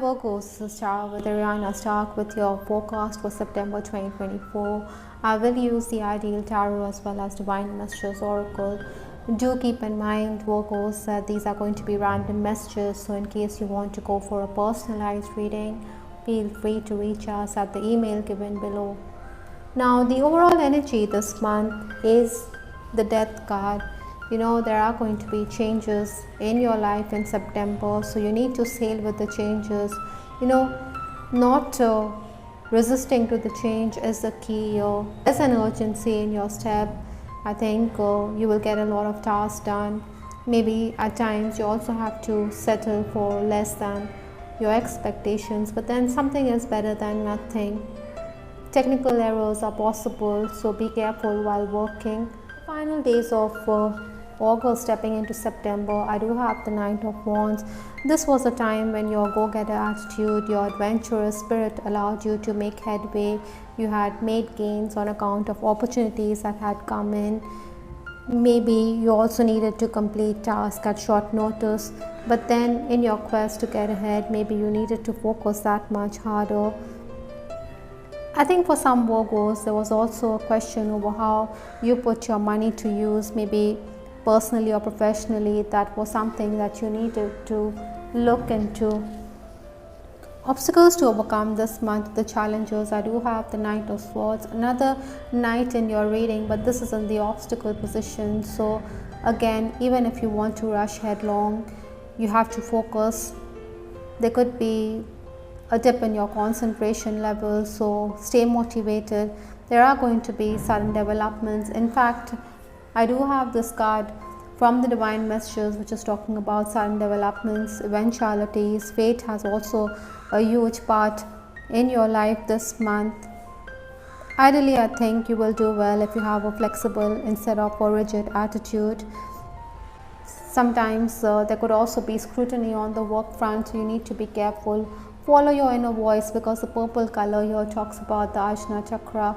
Virgos, this is Tara with Ariana. Start with your forecast for September 2024. I will use the Ideal Tarot as well as Divine Messages Oracle. Do keep in mind, Virgos, that these are going to be random messages. So in case you want to go for a personalized reading, feel free to reach us at the email given below. Now, the overall energy this month is the Death card. There are going to be changes in your life in September, so you need to sail with the changes. Not resisting to the change is the key. There's an urgency in your step. I think you will get a lot of tasks done. Maybe at times you also have to settle for less than your expectations, but then something is better than nothing. Technical errors are possible, so be careful while working. Final days of August stepping into September, I do have the Knight of Wands. This was a time when your go-getter attitude, your adventurous spirit allowed you to make headway. You had made gains on account of opportunities that had come in. Maybe you also needed to complete tasks at short notice, but then in your quest to get ahead, maybe you needed to focus that much harder. I think for some Virgos, there was also a question over how you put your money to use, maybe personally or professionally. That was something that you needed to look into. Obstacles to overcome this month, the challenges. I do have the Knight of Swords, another knight in your reading, but this is in the obstacle position. So again, even if you want to rush headlong, you have to focus. There could be a dip in your concentration level, so stay motivated. There are going to be sudden developments. In fact, I do have this card from the Divine Messages, which is talking about sudden developments, eventualities. Fate has also a huge part in your life this month. Ideally, I think you will do well if you have a flexible instead of a rigid attitude. Sometimes there could also be scrutiny on the work front, so you need to be careful. Follow your inner voice, because the purple color here talks about the Ajna Chakra.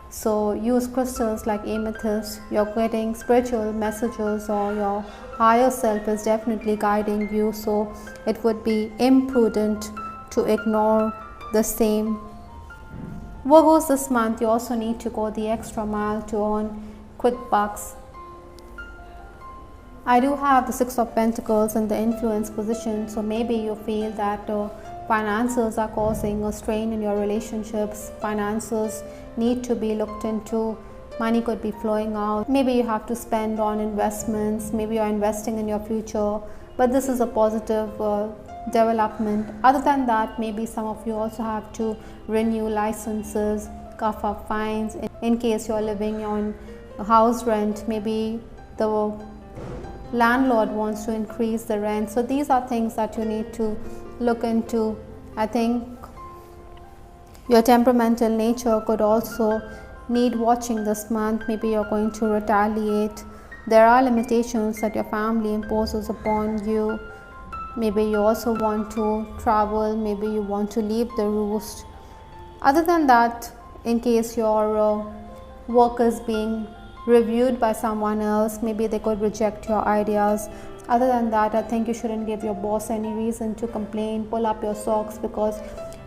So use crystals like amethyst. You're getting spiritual messages, or your higher self is definitely guiding you, so it would be imprudent to ignore the same. Virgos, this month you also need to go the extra mile to earn quick bucks. I do have the Six of Pentacles in the influence position, so maybe you feel that finances are causing a strain in your relationships. Finances need to be looked into. Money could be flowing out. Maybe you have to spend on investments. Maybe you're investing in your future, but this is a positive development. Other than that, maybe some of you also have to renew licenses, cough up fines in case you're living on house rent. Maybe the landlord wants to increase the rent. So these are things that you need to look into. I think your temperamental nature could also need watching this month. Maybe you're going to retaliate. There are limitations that your family imposes upon you. Maybe you also want to travel. Maybe you want to leave the roost. Other than that, in case your work is being reviewed by someone else, maybe they could reject your ideas. Other than that, I think you shouldn't give your boss any reason to complain. Pull up your socks, because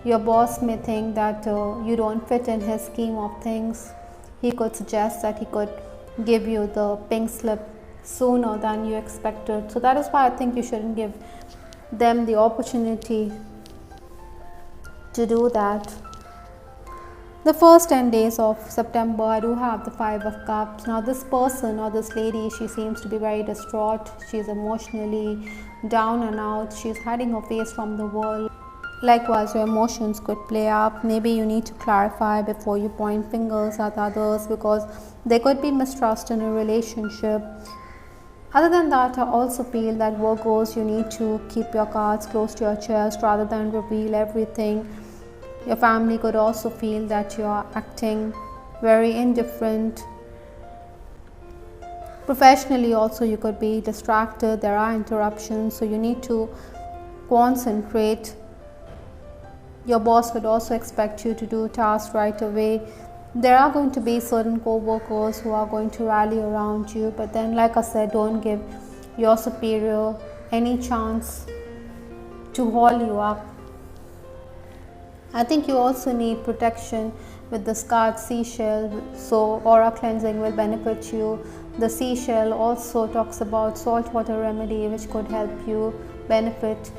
your boss may think that you don't fit in his scheme of things. He could suggest that he could give you the pink slip sooner than you expected. So that is why I think you shouldn't give them the opportunity to do that. The first 10 days of September, I do have the Five of Cups. Now this person or this lady, she seems to be very distraught. She's emotionally down and out. She's hiding her face from the world. Likewise, your emotions could play up. Maybe you need to clarify before you point fingers at others, because there could be mistrust in a relationship. Other than that, I also feel that Virgos, you need to keep your cards close to your chest rather than reveal everything. Your family could also feel that you are acting very indifferent. Professionally also, you could be distracted. There are interruptions, so you need to concentrate. Your boss would also expect you to do tasks right away. There are going to be certain co-workers who are going to rally around you, but then, like I said, don't give your superior any chance to haul you up. I think you also need protection with the scarred seashell, so aura cleansing will benefit you. The seashell also talks about saltwater remedy which could help you benefit.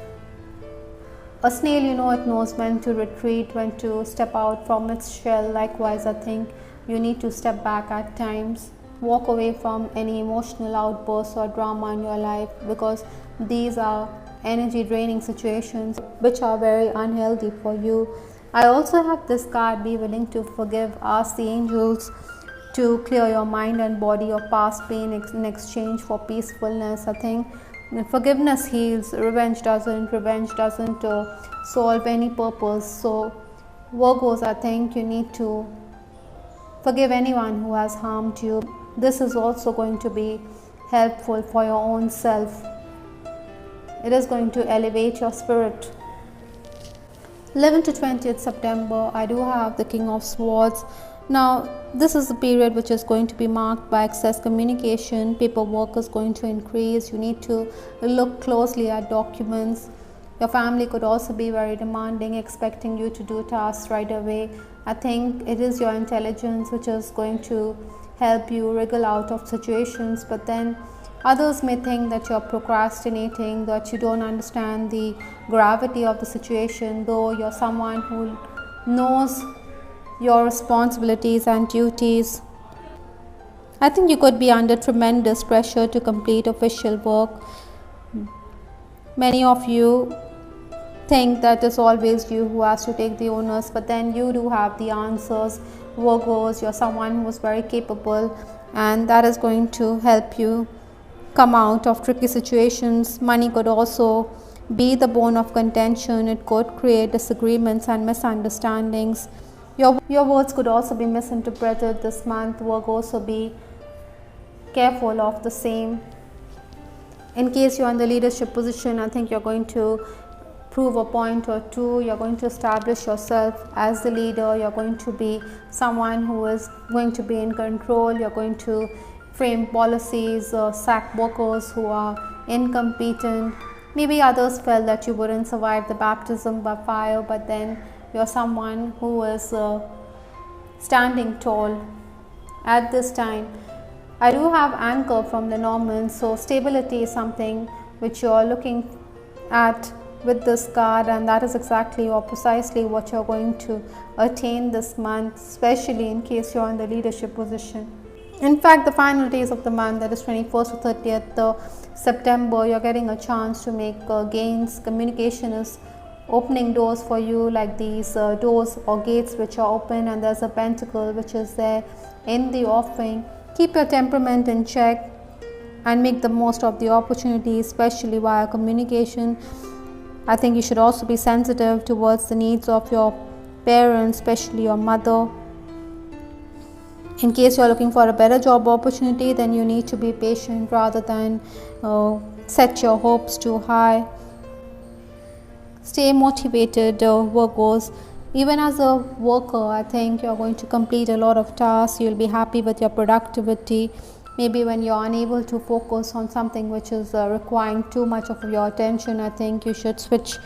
A snail, it knows when to retreat, when to step out from its shell. Likewise, I think you need to step back at times, walk away from any emotional outbursts or drama in your life, because these are energy draining situations which are very unhealthy for you. I also have this card, be willing to forgive. Ask the angels to clear your mind and body of past pain in exchange for peacefulness. I think forgiveness heals, revenge doesn't solve any purpose. So Virgos, I think you need to forgive anyone who has harmed you. This is also going to be helpful for your own self. It is going to elevate your spirit. 11th to 20th September, I do have the King of Swords. Now, this is a period which is going to be marked by excess communication. Paperwork is going to increase. You need to look closely at documents. Your family could also be very demanding, expecting you to do tasks right away. I think it is your intelligence which is going to help you wriggle out of situations, but then others may think that you're procrastinating, that you don't understand the gravity of the situation, though you're someone who knows your responsibilities and duties. I think you could be under tremendous pressure to complete official work. Many of you think that it's always you who has to take the onus, but then you do have the answers. Virgos, you're someone who is very capable, and that is going to help you come out of tricky situations. Money could also be the bone of contention. It could create disagreements and misunderstandings. Your words could also be misinterpreted this month, Virgo, so be careful of the same. In case you're in the leadership position, I think you're going to prove a point or two. You're going to establish yourself as the leader. You're going to be someone who is going to be in control. You're going to frame policies, sack workers who are incompetent. Maybe others felt that you wouldn't survive the baptism by fire, but then you're someone who is standing tall at this time. I do have anchor from the Normans, so stability is something which you're looking at with this card, and that is exactly or precisely what you're going to attain this month, especially in case you're in the leadership position. In fact, the final days of the month, that is 21st to 30th September, you're getting a chance to make gains. Communication is opening doors for you, like these doors or gates which are open, and there's a pentacle which is there in the offing. Keep your temperament in check and make the most of the opportunity, especially via communication. I think you should also be sensitive towards the needs of your parents, especially your mother. In case you're looking for a better job opportunity, then you need to be patient rather than set your hopes too high. Stay motivated, Virgos. Even as a worker, I think you're going to complete a lot of tasks. You'll be happy with your productivity. Maybe when you're unable to focus on something which is requiring too much of your attention, I think you should switch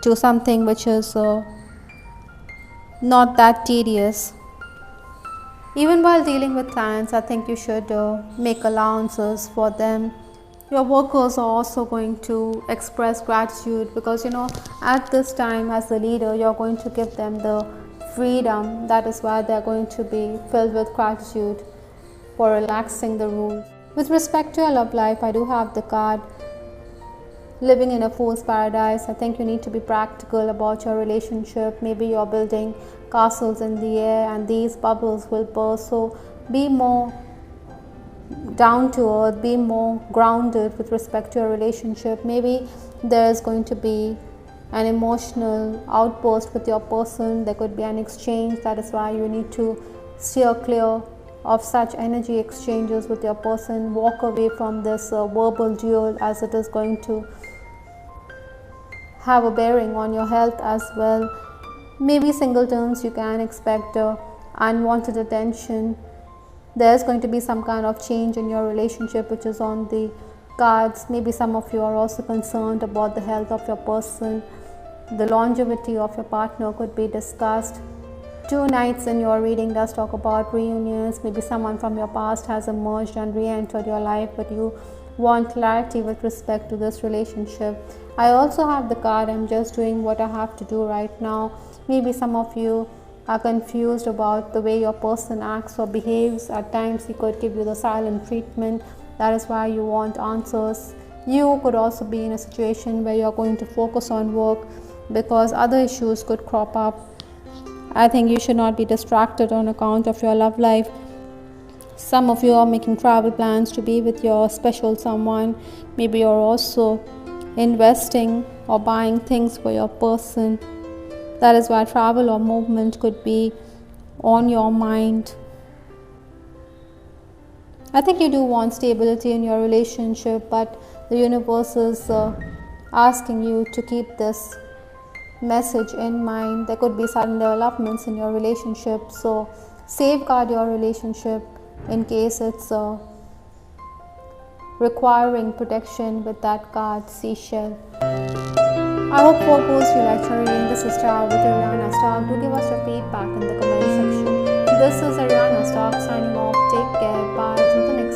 to something which is not that tedious. Even while dealing with clients, I think you should make allowances for them. Your workers are also going to express gratitude, because at this time as a leader, you're going to give them the freedom. That is why they're going to be filled with gratitude for relaxing the rules. With respect to your love life, I do have the card living in a fool's paradise. I think you need to be practical about your relationship. Maybe you're building castles in the air and these bubbles will burst. So be more down to earth, be more grounded with respect to your relationship. Maybe there is going to be an emotional outburst with your person. There could be an exchange. That is why you need to steer clear of such energy exchanges with your person. Walk away from this verbal duel, as it is going to have a bearing on your health as well. Maybe singletons, you can expect unwanted attention. There's going to be some kind of change in your relationship which is on the cards. Maybe some of you are also concerned about the health of your person. The longevity of your partner could be discussed. 2 nights in your reading does talk about reunions. Maybe someone from your past has emerged and re-entered your life, but you want clarity with respect to this relationship. I also have the card, I'm just doing what I have to do right now. Maybe some of you are confused about the way your person acts or behaves. At times he could give you the silent treatment. That is why you want answers. You could also be in a situation where you're going to focus on work because other issues could crop up. I think you should not be distracted on account of your love life. Some of you are making travel plans to be with your special someone. Maybe you're also investing or buying things for your person. That is why travel or movement could be on your mind. I think you do want stability in your relationship, but the universe is asking you to keep this message in mind. There could be sudden developments in your relationship, so safeguard your relationship in case it's requiring protection with that card, seashell. I hope Virgos you liked your reading. This is Star with Ariana Stark. Do give us your feedback in the comment section. This is Ariana Stark signing off. Take care. Bye. Until the next